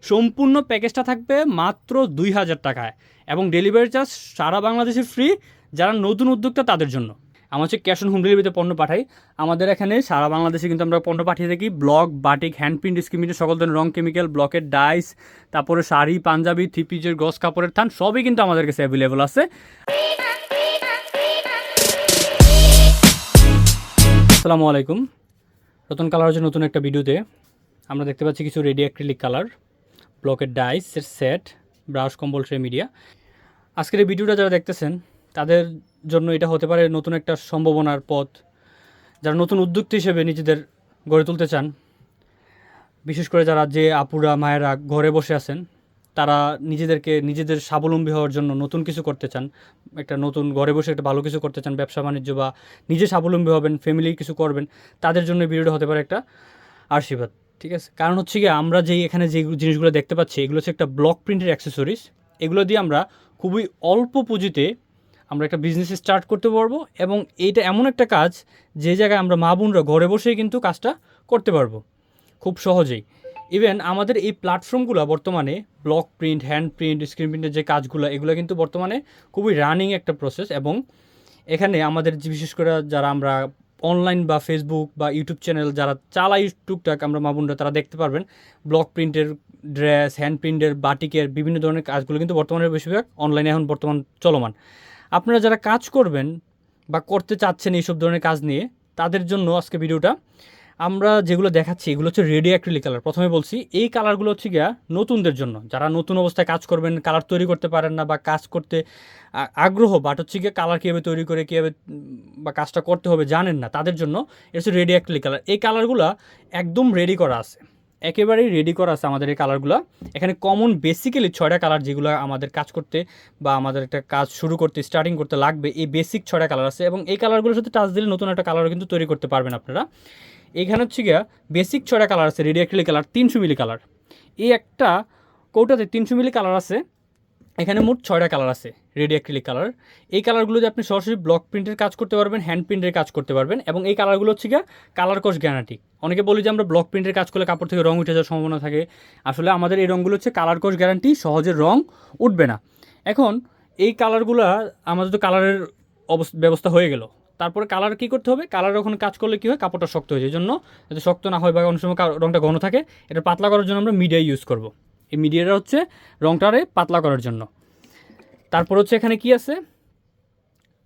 সম্পূর্ণ প্যাকেজটা থাকবে মাত্র 2000 টাকায় এবং ডেলিভারি চার্জ সারা বাংলাদেশে ফ্রি। যারা নতুন উদ্যোক্তা তাদের জন্য আমার হচ্ছে ক্যাশ অন হোম ডেলিভারিতে পণ্য পাঠাই। আমাদের এখানে সারা বাংলাদেশে কিন্তু আমরা পণ্য পাঠিয়ে থাকি block, batik, hand print, screen প্রিন্টের সকল ধরনের রং, কেমিক্যাল, ব্লকের ডাইস, তারপরে শাড়ি, পাঞ্জাবি, থ্রি পিসের গস কাপড়ের থান সবই কিন্তু আমাদের কাছে অ্যাভেলেবল আছে। আসসালামু আলাইকুম। রতন কালার হচ্ছে নতুন একটা ভিডিওতে আমরা দেখতে পাচ্ছি কিছু রেডি অ্যাক্রিলিক কালার, ব্লকের ডাইসের সেট, ব্রাশ, কম্বল ট্রে, মিডিয়া। আজকের এই ভিডিওটা যারা দেখতেছেন তাদের জন্য এটা হতে পারে নতুন একটা সম্ভাবনার পথ। যারা নতুন উদ্যোক্তা হিসেবে নিজেদের গড়ে তুলতে চান, বিশেষ করে যারা যে আপুরা মায়েরা ঘরে বসে আছেন, তারা নিজেদের স্বাবলম্বী হওয়ার জন্য নতুন কিছু করতে চান, একটা নতুন ঘরে বসে একটা ভালো কিছু করতে চান, ব্যবসা বাণিজ্য বা নিজে স্বাবলম্বী হবেন, ফ্যামিলি কিছু করবেন, তাদের জন্য এই ভিডিওটা হতে পারে একটা আশীর্বাদ। ঠিক আছে, কারণ হচ্ছে কি আমরা এখানে যে জিনিসগুলো দেখতে পাচ্ছি এগুলো হচ্ছে একটা ব্লক প্রিন্টের অ্যাক্সেসরিজ। এগুলো দিয়ে আমরা খুবই অল্প পুঁজিতে আমরা একটা বিজনেস স্টার্ট করতে পারবো এবং এইটা এমন একটা কাজ যে জায়গায় আমরা মা বোনরা ঘরে বসেই কিন্তু কাজটা করতে পারবো খুব সহজেই। ইভেন আমাদের এই প্ল্যাটফর্মগুলো বর্তমানে block print, hand print, screen প্রিন্টের যে কাজগুলো এগুলো কিন্তু বর্তমানে খুবই রানিং একটা প্রসেস। এবং এখানে আমাদের বিশেষ করে যারা আমরা অনলাইন বা ফেসবুক বা ইউটিউব চ্যানেল যারা চালাই টুকটাক আমরা মা বোনরা, তারা দেখতে পারবেন ব্লক প্রিন্টের ড্রেস, হ্যান্ড প্রিন্টের, বাটিকের বিভিন্ন ধরনের কাজগুলো কিন্তু বর্তমানে বেশিরভাগ অনলাইনে এখন বর্তমান চলমান। আপনারা যারা কাজ করবেন বা করতে চাচ্ছেন এইসব ধরনের কাজ নিয়ে, তাদের জন্য আজকে ভিডিওটা। আমরা যেগুলো দেখাচ্ছি এগুলো হচ্ছে রেডি অ্যাক্রিলিক কালার। প্রথমে বলছি এই কালারগুলো হচ্ছে গিয়া নতুনদের জন্য, যারা নতুন অবস্থায় কাজ করবেন, কালার তৈরি করতে পারেন না বা কাজ করতে আগ্রহ বাট হচ্ছে গিয়ে কালার কীভাবে তৈরি করে কীভাবে বা কাজটা করতে হবে জানেন না, তাদের জন্য এটা হচ্ছে রেডি অ্যাক্রিলিক কালার। এই কালারগুলো একদম রেডি করা আছে, একেবারেই রেডি করা আছে আমাদের এই কালারগুলো। এখানে কমন বেসিক্যালি 6টা কালার যেগুলো আমাদের কাজ করতে বা আমাদের একটা কাজ শুরু করতে স্টার্টিং করতে লাগবে, এই বেসিক 6টা কালার আছে এবং এই কালারগুলোর সাথে টাচ দিলে নতুন একটা কালারও কিন্তু তৈরি করতে পারবেন আপনারা। এইখানে হচ্ছে গিয়া বেসিক 6টা কালার আছে, রেডি অ্যাক্রিলিক কালার 300 মিলি কালার। এই একটা কৌটাতে 300 মিলি কালার আছে, এখানে মোট 6টা কালার আছে রেডি অ্যাক্রিলিক কালার। এই কালারগুলো দিয়ে আপনি সরাসরি ব্লক প্রিন্টের কাজ করতে পারবেন, হ্যান্ড প্রিন্টের কাজ করতে পারবেন এবং এই কালারগুলো হচ্ছে গিয়া কালার কস গ্যারান্টি। অনেকে বলি যে আমরা ব্লক প্রিন্টের কাজ করলে কাপড় থেকে রং উঠে যাওয়ার সম্ভাবনা থাকে, আসলে আমাদের এই রঙগুলো হচ্ছে কালার কস গ্যারান্টি, সহজে রং উঠবে না। এখন এই কালারগুলো আমাদের তো কালারের ব্যবস্থা হয়ে গেল, তারপরে কালার কী করতে হবে, কালার ওখানে কাজ করলে কী হয়, কাপড়টা শক্ত হয়ে যায়। এই জন্য যাতে শক্ত না হয় বা অনেক সময় রঙটা ঘন থাকে, এটা পাতলা করার জন্য আমরা মিডিয়া ইউজ করব। এই মিডিয়াটা হচ্ছে রঙটারে পাতলা করার জন্য। তারপর হচ্ছে এখানে কি আছে,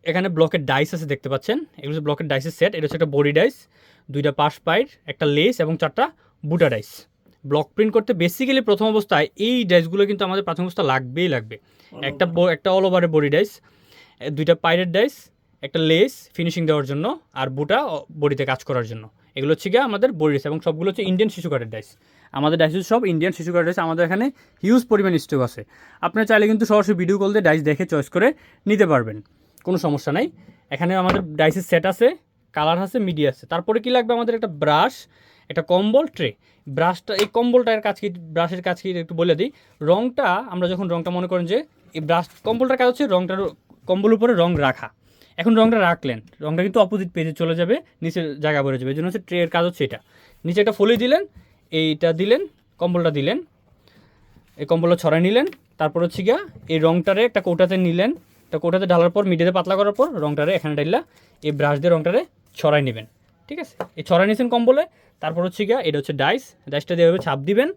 এখানে ব্লকের ডাইস আছে দেখতে পাচ্ছেন, এগুলো হচ্ছে ব্লকের ডাইসের সেট। এটা হচ্ছে একটা বডি ডাইস, 2টা পাশ পাইর, একটা লেস এবং 4টা বুটা ডাইস। ব্লক প্রিন্ট করতে বেসিক্যালি প্রথম অবস্থায় এই ডাইসগুলো কিন্তু আমাদের প্রাথমিক অবস্থা লাগবেই লাগবে। একটা অল ওভারের বডি ডাইস, 2টা পাইরের ডাইস, একটা লেস ফিনিশিং দেওয়ার জন্য, আর বুটা বডিতে কাজ করার জন্য। এগুলো হচ্ছে গিয়ে আমাদের বডি ডাইস এবং সবগুলো হচ্ছে ইন্ডিয়ান শিশু কাঠের ডাইস। আমাদের ডাইস সব ইন্ডিয়ান শিশু কাঠের ডাইস। আমাদের এখানে হিউজ পরিমাণ স্টক আছে, আপনারা চাইলে কিন্তু সরাসরি ভিডিও কল দিয়ে ডাইস দেখে চয়েস করে নিতে পারবেন, কোনো সমস্যা নাই। এখানে আমাদের ডাইসের সেট আছে, কালার আছে, মিডিয়া আছে। তারপরে কি লাগবে আমাদের, একটা ব্রাশ, একটা কম্বল ট্রে। ব্রাশটা, এই কম্বলটার কাজ কি, ব্রাশের কাজ কি একটু বলে দিই। রঙটা আমরা যখন রঙটা মনে করেন যে এই ব্রাশ কম্বলটার কাজ হচ্ছে রঙটার কম্বল উপরে রং রাখা। এখন রঙটা রাখলেন, রঙটা কিন্তু অপোজিট পেজে চলে যাবে, নিচের জায়গা ভরে যাবে। এই জন্য হচ্ছে ট্রের কাজ হচ্ছে এটা। নিচে একটা ফলি দিলেন, এইটা দিলেন, কম্বলটা দিলেন, এই কম্বলটা ছড়াই নিলেন। তারপর হচ্ছে গিয়া এই রঙটারে একটা কৌটাতে নিলেন, একটা কৌটাতে ঢালার পর মিডিয়াতে পাতলা করার পর রঙটারে এখানে ঢাললা এই ব্রাশ দিয়ে রঙটারে ছড়াই নেবেন। ঠিক আছে, এই ছড়াই নিয়েছেন কম্বলে। তারপর হচ্ছে গিয়া এটা হচ্ছে ডাইসটা দিয়ে ছাপ দিবেন।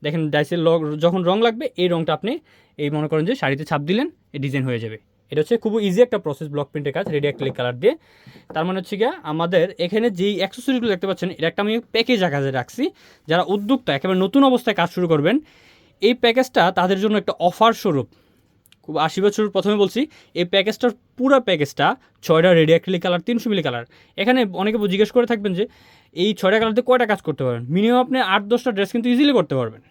দেখেন ডাইসের যখন রং লাগবে এই রঙটা আপনি এই মনে করেন যে শাড়িতে ছাপ দিলেন, এই ডিজাইন হয়ে যাবে। এটা হচ্ছে খুব ইজি একটা প্রসেস ব্লক প্রিন্টের কাজ, রেডি অ্যাক্রিলিক কালার দিয়ে। তার মানে হচ্ছে গিয়া আমাদের এখানে যেই অ্যাক্সেসরিজগুলো দেখতে পাচ্ছেন, এটা একটা আমি প্যাকেজ আকারে রাখছি। যারা উদ্যোক্তা একেবারে নতুন অবস্থায় কাজ শুরু করবেন, এই প্যাকেজটা তাদের জন্য একটা অফার স্বরূপ, খুব আশীর্বাদ স্বরূপ। প্রথমে বলছি এই প্যাকেজটার পুরো প্যাকেজটা 6টা রেডি অ্যাক্রিলিক কালার, 300 মিলি কালার। এখানে অনেকে জিজ্ঞেস করে থাকবেন যে এই 6টা কালারতে কয়টা কাজ করতে পারবেন। মিনিমাম আপনি 8-10টা ড্রেস কিন্তু ইজিলি করতে পারবেন।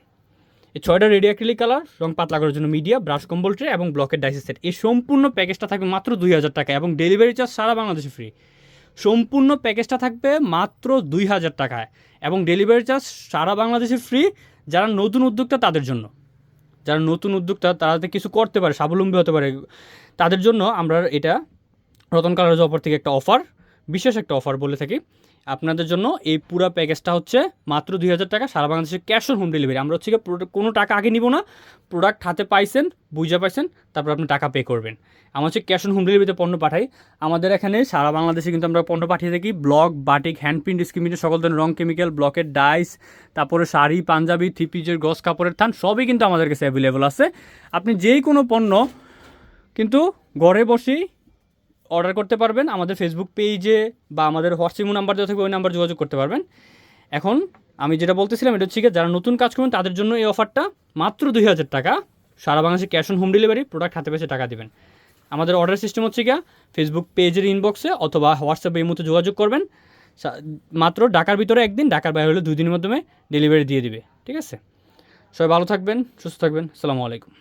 এই 6টা রেডি অ্যাক্রিলিক কালার, রং পাতলা করার জন্য মিডিয়া, ব্রাশ, কম্বল ট্রে এবং ব্লকের ডাইসের সেট। এই সম্পূর্ণ প্যাকেজটা থাকবে মাত্র 2000 টাকা এবং ডেলিভারি চার্জ সারা বাংলাদেশে ফ্রি। সম্পূর্ণ প্যাকেজটা থাকবে মাত্র 2000 টাকায় এবং ডেলিভারি চার্জ সারা বাংলাদেশে ফ্রি। যারা নতুন উদ্যোক্তা তাদের জন্য, যারা নতুন উদ্যোক্তা তারা কিছু করতে পারে, স্বাবলম্বী হতে পারে, তাদের জন্য আমরা এটা রতন কালার অফার থেকে একটা অফার, বিশেষ একটা অফার বলে থাকি। আপনাদের জন্য এই পুরো প্যাকেজটা হচ্ছে মাত্র 2000 টাকা, সারা বাংলাদেশে ক্যাশ অন হোম ডেলিভারি। আমরা হচ্ছে কোনো টাকা আগে নিব না, প্রোডাক্ট হাতে পাইছেন, বুঝে পাইছেন, তারপর আপনি টাকা পে করবেন। আমরা হচ্ছে ক্যাশ অন হোম ডেলিভারিতে পণ্য পাঠাই। আমাদের এখানে সারা বাংলাদেশে কিন্তু আমরা পণ্য পাঠিয়ে থাকি block, batik, hand print, screen প্রিন্টের সকল ধরনের রং, কেমিক্যাল, ব্লকের ডাইস, তারপরে শাড়ি, পাঞ্জাবি, থ্রি পিসের গস কাপড়ের থান, সবই কিন্তু আমাদের কাছে অ্যাভেলেবল আছে। আপনি যেই কোনো পণ্য কিন্তু ঘরে বসেই অর্ডার করতে পারবেন। আমাদের ফেসবুক পেজে বা আমাদের হোয়াটসঅ্যাপ নাম্বার দেওয়া থাকবে, ওই নাম্বার যোগাযোগ করতে পারবেন। এখন আমি যেটা বলতেছিলাম এটা হচ্ছে যারা নতুন কাজ করবেন তাদের জন্য এই অফারটা মাত্র 2000 টাকা, সারা বাংলাদেশে cash on home delivery, product হাতে পেয়েছে টাকা দেবেন। আমাদের অর্ডার সিস্টেম হচ্ছে ফেসবুক পেজের ইনবক্সে অথবা হোয়াটসঅ্যাপে এই মতো যোগাযোগ করবেন। মাত্র ঢাকার ভিতরে একদিন, ঢাকার বাইরে হলে 2 দিনের মাধ্যমে ডেলিভারি দিয়ে দিবে। ঠিক আছে, সবাই ভালো থাকবেন, সুস্থ থাকবেন। আসসালামু আলাইকুম।